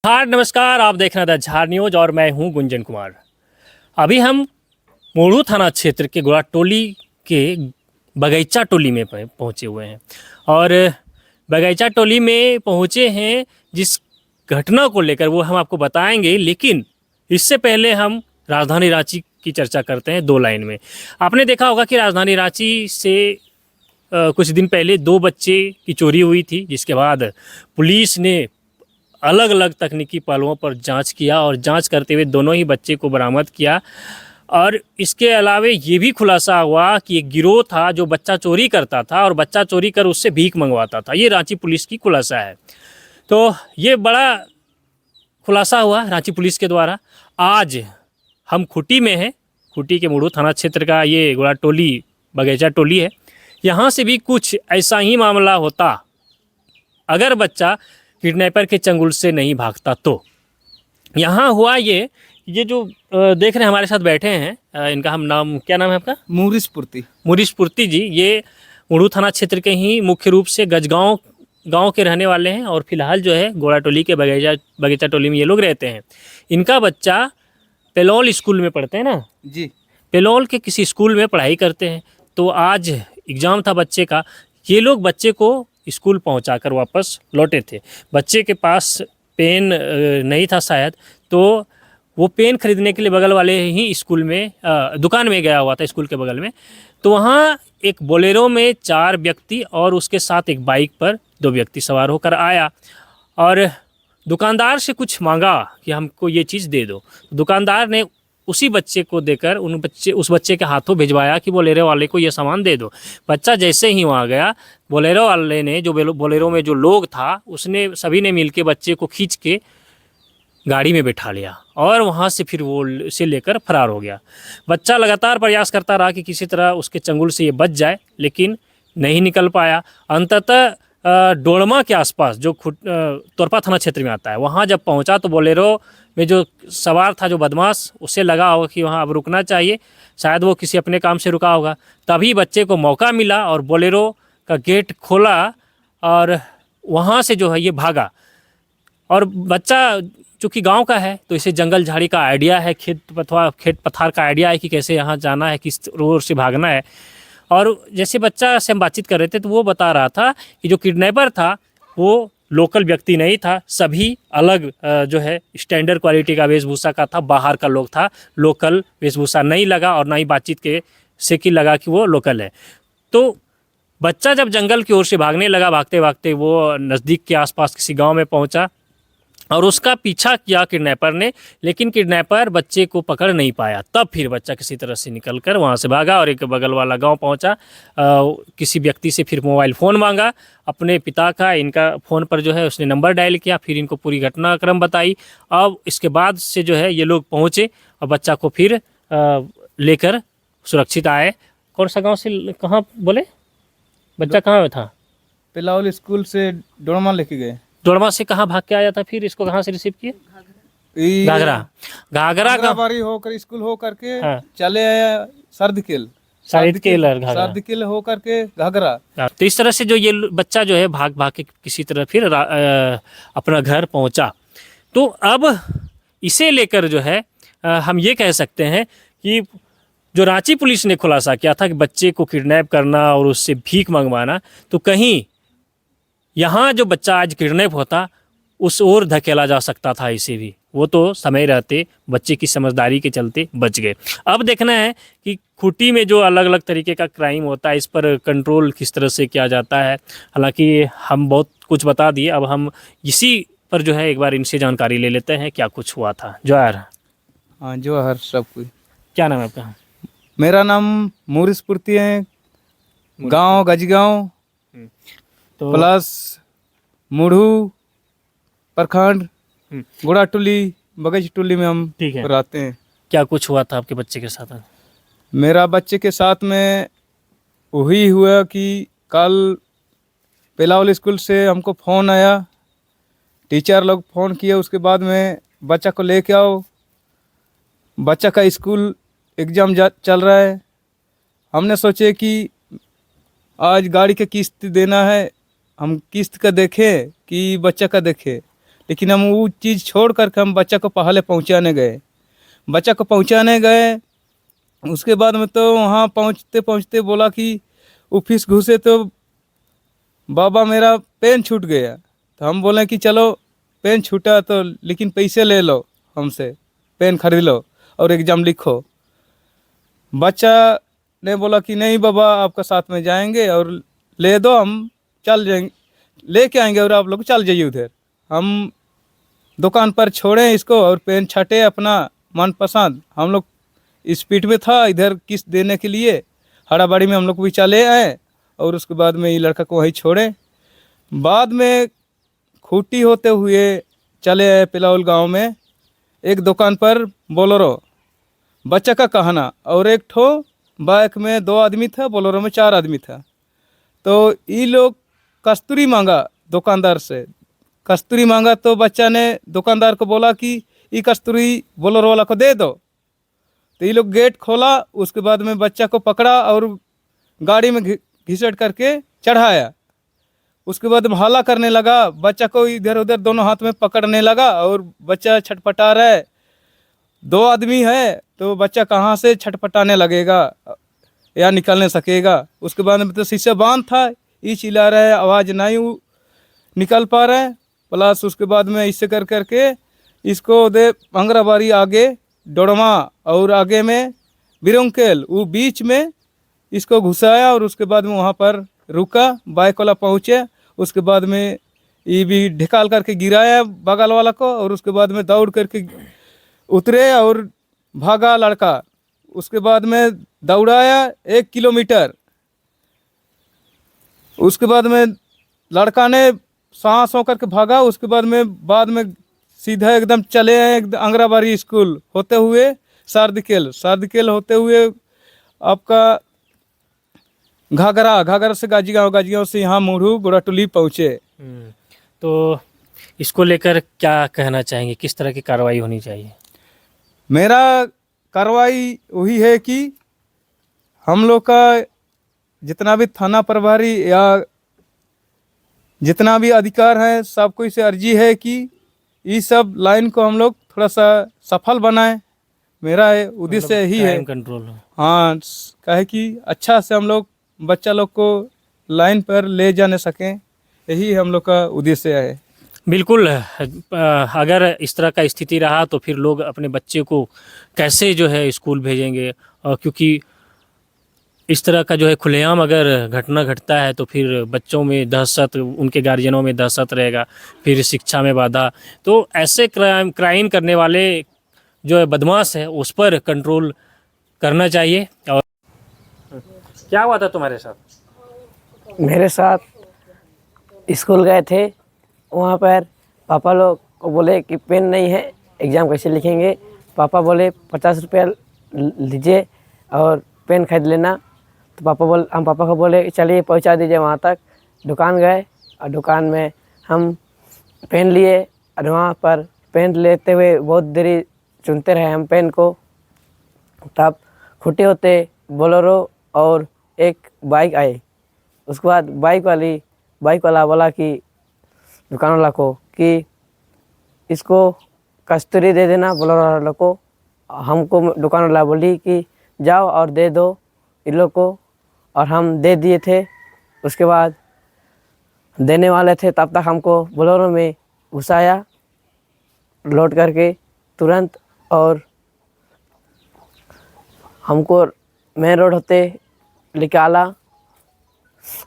हाँ नमस्कार, आप देख रहे हैं द झार न्यूज और मैं हूं गुंजन कुमार। अभी हम मोड़ू थाना क्षेत्र के गोड़ा टोली के बगीचा टोली में पहुंचे हुए हैं और बगीचा टोली में पहुंचे हैं। जिस घटना को लेकर वो हम आपको बताएंगे, लेकिन इससे पहले हम राजधानी रांची की चर्चा करते हैं दो लाइन में। आपने देखा होगा कि राजधानी रांची से कुछ दिन पहले दो बच्चे की चोरी हुई थी, जिसके बाद पुलिस ने अलग अलग तकनीकी पहलुओं पर जांच किया और जांच करते हुए दोनों ही बच्चे को बरामद किया। और इसके अलावा ये भी खुलासा हुआ कि एक गिरोह था जो बच्चा चोरी करता था और बच्चा चोरी कर उससे भीख मंगवाता था। ये रांची पुलिस की खुलासा है। तो ये बड़ा खुलासा हुआ रांची पुलिस के द्वारा। आज हम खूंटी में हैं। खूंटी के मुड़ू थाना क्षेत्र का ये गोड़ा टोली बगीचा टोली है। यहाँ से भी कुछ ऐसा ही मामला होता अगर बच्चा किडनैपर के चंगुल से नहीं भागता। तो यहाँ हुआ ये जो देख रहे हैं हमारे साथ बैठे हैं, इनका हम नाम, क्या नाम है आपका? मुरीश पुर्ती जी। ये मुड़ू थाना क्षेत्र के ही मुख्य रूप से गजगांव गांव के रहने वाले हैं और फिलहाल जो है गोड़ा टोली के बगीचा टोली में ये लोग रहते हैं। इनका बच्चा पेलौल स्कूल में पढ़ते हैं ना जी। पेलौल के किसी स्कूल में पढ़ाई करते हैं। तो आज एग्ज़ाम था बच्चे का। ये लोग बच्चे को स्कूल पहुंचाकर वापस लौटे थे। बच्चे के पास पेन नहीं था शायद, तो वो पेन खरीदने के लिए बगल वाले ही स्कूल में दुकान में गया हुआ था, स्कूल के बगल में। तो वहाँ एक बोलेरो में 4 व्यक्ति और उसके साथ एक बाइक पर 2 व्यक्ति सवार होकर आया और दुकानदार से कुछ मांगा कि हमको ये चीज़ दे दो। दुकानदार ने उसी बच्चे को देकर उस बच्चे के हाथों भिजवाया कि बोलेरो वाले को ये सामान दे दो। बच्चा जैसे ही वहाँ गया, बोलेरो वाले ने, जो बोलेरो में जो लोग था, उसने सभी ने मिलके बच्चे को खींच के गाड़ी में बैठा लिया और वहाँ से फिर वो उसे लेकर फरार हो गया। बच्चा लगातार प्रयास करता रहा कि किसी तरह उसके चंगुल से ये बच जाए, लेकिन नहीं निकल पाया। अंततः डोड़मा के आसपास जो तोरपा थाना क्षेत्र में आता है, वहाँ जब पहुँचा तो बोलेरो में जो सवार था, जो बदमाश, उसे लगा होगा कि वहाँ अब रुकना चाहिए, शायद वो किसी अपने काम से रुका होगा। तभी बच्चे को मौका मिला और बोलेरो का गेट खोला और वहाँ से जो है ये भागा। और बच्चा चूँकि गांव का है तो इसे जंगल झाड़ी का आइडिया है, खेत पथार का आइडिया है कि कैसे यहाँ जाना है, किस रोड से भागना है। और जैसे बच्चा से हम बातचीत कर रहे थे तो वो बता रहा था कि जो किडनैपर था वो लोकल व्यक्ति नहीं था, सभी अलग जो है स्टैंडर्ड क्वालिटी का वेशभूषा का था, बाहर का लोग था। लोकल वेशभूषा नहीं लगा और ना ही बातचीत के से कि लगा कि वो लोकल है। तो बच्चा जब जंगल की ओर से भागने लगा, भागते भागते वो नज़दीक के आसपास किसी गांव में पहुंचा और उसका पीछा किया किडनैपर ने, लेकिन किडनैपर बच्चे को पकड़ नहीं पाया। तब फिर बच्चा किसी तरह से निकलकर वहाँ से भागा और एक बगल वाला गांव पहुँचा। किसी व्यक्ति से फिर मोबाइल फ़ोन मांगा अपने पिता का। इनका फ़ोन पर जो है उसने नंबर डायल किया, फिर इनको पूरी घटनाक्रम बताई। अब इसके बाद से जो है ये लोग पहुँचे और बच्चा को फिर लेकर सुरक्षित आए। कौन सा गाँव से, कहाँ बोले बच्चा कहाँ में था? पेलौल स्कूल से डोड़मा लेके गए। डोड़मा से कहाँ भाग के आया था? फिर इसको कहाँ से रिसीव किए? घाघरा बारी होकर स्कूल हो करके हाँ। चले आया सरदकेल हो करके घाघरा। तो इस तरह से जो ये बच्चा जो है भाग भाग के किसी तरह फिर अपना घर पहुंचा। तो अब इसे लेकर जो है हम ये कह सकते हैं कि जो रांची पुलिस ने खुलासा किया था कि बच्चे को किडनैप करना और उससे भीख मंगवाना, तो कहीं यहाँ जो बच्चा आज किडनैप होता उस ओर धकेला जा सकता था इसे भी। वो तो समय रहते बच्चे की समझदारी के चलते बच गए। अब देखना है कि खूंटी में जो अलग अलग तरीके का क्राइम होता है, इस पर कंट्रोल किस तरह से किया जाता है। हालांकि हम बहुत कुछ बता दिए, अब हम इसी पर जो है एक बार इनसे जानकारी ले लेते हैं क्या कुछ हुआ था। जोहार। हाँ जोहार सब कुछ। क्या नाम है आपका? मेरा नाम मुरीश पुर्ती है, गाँव गजगांव तो प्लस मुड़ू प्रखंड गोड़ा टोली बगीचा टोली में हम रहते हैं। क्या कुछ हुआ था आपके बच्चे के साथ? मेरा बच्चे के साथ में वही हुआ कि कल पेलौल स्कूल से हमको फ़ोन आया, टीचर लोग फ़ोन किए, उसके बाद में बच्चा को लेके आओ। बच्चा का स्कूल एग्ज़ाम चल रहा है। हमने सोचे कि आज गाड़ी का किस्त देना है, हम किस्त का देखें कि बच्चा का देखें, लेकिन हम वो चीज़ छोड़ करके हम बच्चा को पहले पहुंचाने गए। बच्चा को पहुंचाने गए, उसके बाद में तो वहाँ पहुंचते पहुंचते बोला कि ऑफिस घुसे तो बाबा मेरा पेन छूट गया। तो हम बोले कि चलो पेन छूटा तो लेकिन पैसे ले लो हमसे, पेन खरीद लो और एग्ज़ाम लिखो। बच्चा ने बोला कि नहीं बाबा आपका साथ में जाएंगे और ले दो, हम चल जाएंगे, लेके आएंगे और आप लोग चल जाइए उधर। हम दुकान पर छोड़े इसको और पेन छाटे अपना मनपसंद। हम लोग स्पीड में था इधर किस्त देने के लिए, हड़ाबड़ी में हम लोग भी चले आए और उसके बाद में ये लड़का को वहीं छोड़े। बाद में खूटी होते हुए चले आए पिलाउल गांव में, एक दुकान पर बोलेरो, बच्चा का कहना, और एक ठो बाइक में 2 आदमी था, बोलेरो में 4 आदमी था। तो ये लोग कस्तूरी मांगा दुकानदार से। कस्तूरी मांगा तो बच्चा ने दुकानदार को बोला कि ये कस्तूरी बोलेरो वाला को दे दो। तो ये लोग गेट खोला, उसके बाद में बच्चा को पकड़ा और गाड़ी में घिसट करके चढ़ाया। उसके बाद हल्ला करने लगा, बच्चा को इधर उधर दोनों हाथ में पकड़ने लगा और बच्चा छटपटा रहा है। 2 आदमी है तो बच्चा कहाँ से छटपटाने लगेगा या निकलने सकेगा। उसके बाद में तो शीशे बांध था, ये चिल्ला रहा है, आवाज़ नहीं निकल पा रहा है। प्लस उसके बाद में इससे कर करके इसको दे अंगराबारी आगे डोड़मा और आगे में बिरोंकेल, वो बीच में इसको घुसाया और उसके बाद में वहाँ पर रुका, बाइक वाला पहुँचे। उसके बाद में ये भी ढिकाल करके गिराया बगल वाला को और उसके बाद में दौड़ करके उतरे और भागा लड़का। उसके बाद में दौड़ाया 1 किलोमीटर। उसके बाद में लड़का ने सांस हो करके भागा। उसके बाद में सीधा एकदम चले आए अंगराबारी स्कूल होते हुए सारदिकेल होते हुए आपका घाघरा से गाजीगांव से यहाँ मुढ़ू गोड़ाटुली पहुँचे। तो इसको लेकर क्या कहना चाहेंगे, किस तरह की कार्रवाई होनी चाहिए? मेरा कार्रवाई वही है कि हम लोग का जितना भी थाना प्रभारी या जितना भी अधिकार है सबको इसे अर्जी है कि ये सब लाइन को हम लोग थोड़ा सा सफल बनाएं। मेरा उद्देश्य यही है, कंट्रोल। हाँ, कहे कि अच्छा से हम लोग बच्चा लोग को लाइन पर ले जाने सकें, यही हम लोग का उद्देश्य है। बिल्कुल। अगर इस तरह का स्थिति रहा तो फिर लोग अपने बच्चे को कैसे जो है स्कूल भेजेंगे, क्योंकि इस तरह का जो है खुलेआम अगर घटना घटता है तो फिर बच्चों में दहशत, उनके गार्जियनों में दहशत रहेगा, फिर शिक्षा में बाधा। तो ऐसे क्राइम करने वाले जो है बदमाश है उस पर कंट्रोल करना चाहिए। और क्या हुआ था तुम्हारे साथ? मेरे साथ स्कूल गए थे, वहाँ पर पापा लोग को बोले कि पेन नहीं है, एग्ज़ाम कैसे लिखेंगे। पापा बोले 50 रुपया लीजिए और पेन खरीद लेना। तो हम पापा को बोले चलिए पहुँचा दीजिए वहाँ तक। दुकान गए और दुकान में हम पेन लिए और वहाँ पर पेन लेते हुए बहुत देरी चुनते रहे हम पेन को। तब खुटे होते बोलेरो और एक बाइक आई। उसके बाद बाइक वाला बोला कि दुकान वाला को कि इसको कस्तूरी दे देना बोलेरो वाला को। हमको दुकान वाला बोली कि जाओ और दे दो इन लोग को, और हम दे दिए थे। उसके बाद देने वाले थे तब तक हमको बोलेरो में घुसाया लोड करके तुरंत, और हमको मेन रोड होते निकाला,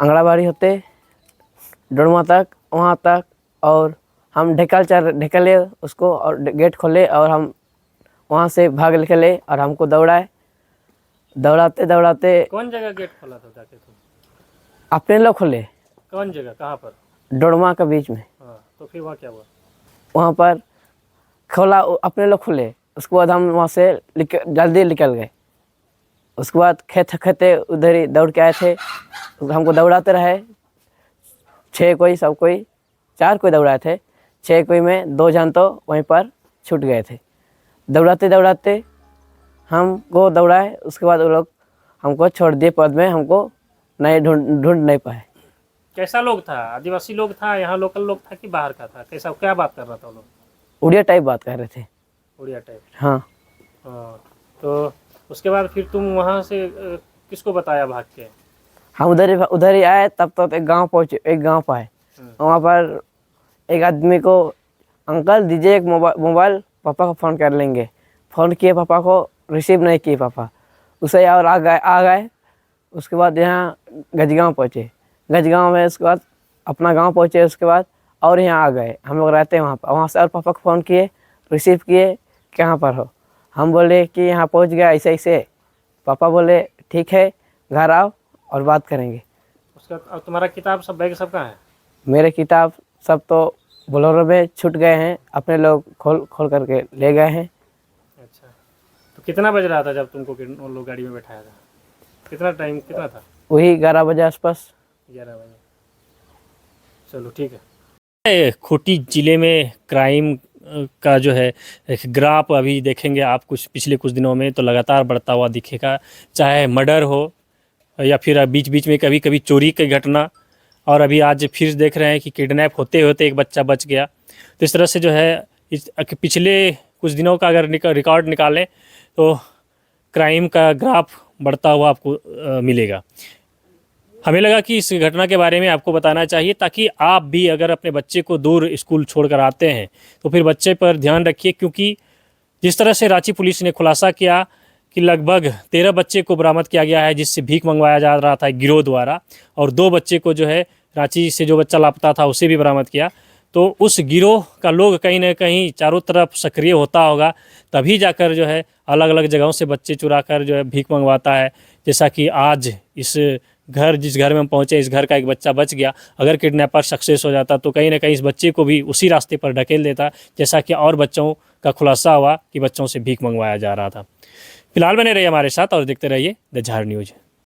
अंगड़ाबाड़ी होते डोड़मा तक, वहाँ तक, और हम ढकेले उसको और गेट खोले और हम वहाँ से भाग निकले और हमको दौड़ाते कौन जगह गेट खोला था जाके तुम? अपने लोग खोले। कौन जगह, कहाँ पर? डोड़मा के बीच में। हाँ, तो फिर वहाँ क्या हुआ? वहाँ पर खोला, अपने लोग खोले। उसके बाद हम वहाँ से जल्दी निकल गए। उसके बाद खेते उधर ही दौड़ के आए थे। हमको दौड़ाते रहे, 6 कोई, सब कोई 4 कोई दौड़ाए थे। 6 कोई में 2 जन तो वहीं पर छूट गए थे। दौड़ाते हमको दौड़ाए। उसके बाद वो लोग हमको छोड़ दिए, पद में हमको नहीं ढूंढ नहीं पाए। कैसा लोग था? आदिवासी लोग था, यहाँ लोकल लोग था कि बाहर का था? कैसा, क्या बात कर रहा था वो लोग? उड़िया टाइप बात कर रहे थे। उड़िया टाइप। हाँ। हाँ, तो उसके बाद फिर तुम वहाँ से किसको बताया भाग के? हम उधर ही आए, तब तक एक गांव पहुँचे, एक गांव पाए। वहाँ पर एक आदमी को, अंकल दीजिए एक मोबाइल, पापा को फ़ोन कर लेंगे। फ़ोन किए, पापा को रिसीव नहीं किए पापा, उसे और आ गए। उसके बाद यहाँ गजगांव पहुँचे, गजगांव में उसके बाद अपना गांव पहुँचे। उसके बाद और यहाँ आ गए, हम लोग रहते हैं वहाँ पर। वहाँ से और पापा को फ़ोन किए, रिसीव किए, कहाँ पर हो? हम बोले कि यहाँ पहुँच गया ऐसे ऐसे। पापा बोले ठीक है, घर आओ और बात करेंगे। उसका और तुम्हारा किताब सब, बैग सब कहाँ है? मेरे किताब सब तो बोलेरो में छूट गए हैं, अपने लोग खोल करके ले गए हैं। अच्छा, तो कितना बज रहा था जब तुमको वो लोग गाड़ी में बैठाया था? कितना टाइम कितना था? वही 11 बजे आसपास। 11 बजे। चलो ठीक है। खूंटी जिले में क्राइम का जो है एक ग्राफ अभी देखेंगे आप पिछले कुछ दिनों में, तो लगातार बढ़ता हुआ दिखेगा। चाहे मर्डर हो या फिर बीच बीच में कभी कभी चोरी की घटना, और अभी आज फिर देख रहे हैं कि किडनैप होते होते एक बच्चा बच गया। तो इस तरह से जो है इस पिछले कुछ दिनों का अगर रिकॉर्ड निकालें तो क्राइम का ग्राफ बढ़ता हुआ आपको मिलेगा। हमें लगा कि इस घटना के बारे में आपको बताना चाहिए, ताकि आप भी अगर अपने बच्चे को दूर स्कूल छोड़कर आते हैं तो फिर बच्चे पर ध्यान रखिए, क्योंकि जिस तरह से रांची पुलिस ने खुलासा किया कि लगभग 13 बच्चे को बरामद किया गया है जिससे भीख मंगवाया जा रहा था गिरोह द्वारा, और 2 बच्चे को जो है रांची से जो बच्चा लापता था उसे भी बरामद किया। तो उस गिरोह का लोग कहीं ना कहीं चारों तरफ सक्रिय होता होगा, तभी जाकर जो है अलग अलग जगहों से बच्चे चुरा कर जो है भीख मंगवाता है। जैसा कि आज जिस घर में हम पहुँचे, इस घर का एक बच्चा बच गया। अगर किडनैपर सक्सेस हो जाता तो कहीं ना कहीं इस बच्चे को भी उसी रास्ते पर ढकेल देता, जैसा कि और बच्चों का खुलासा हुआ कि बच्चों से भीख मंगवाया जा रहा था। फिलहाल बने रहिए हमारे साथ और देखते रहिए द झाड़ न्यूज़।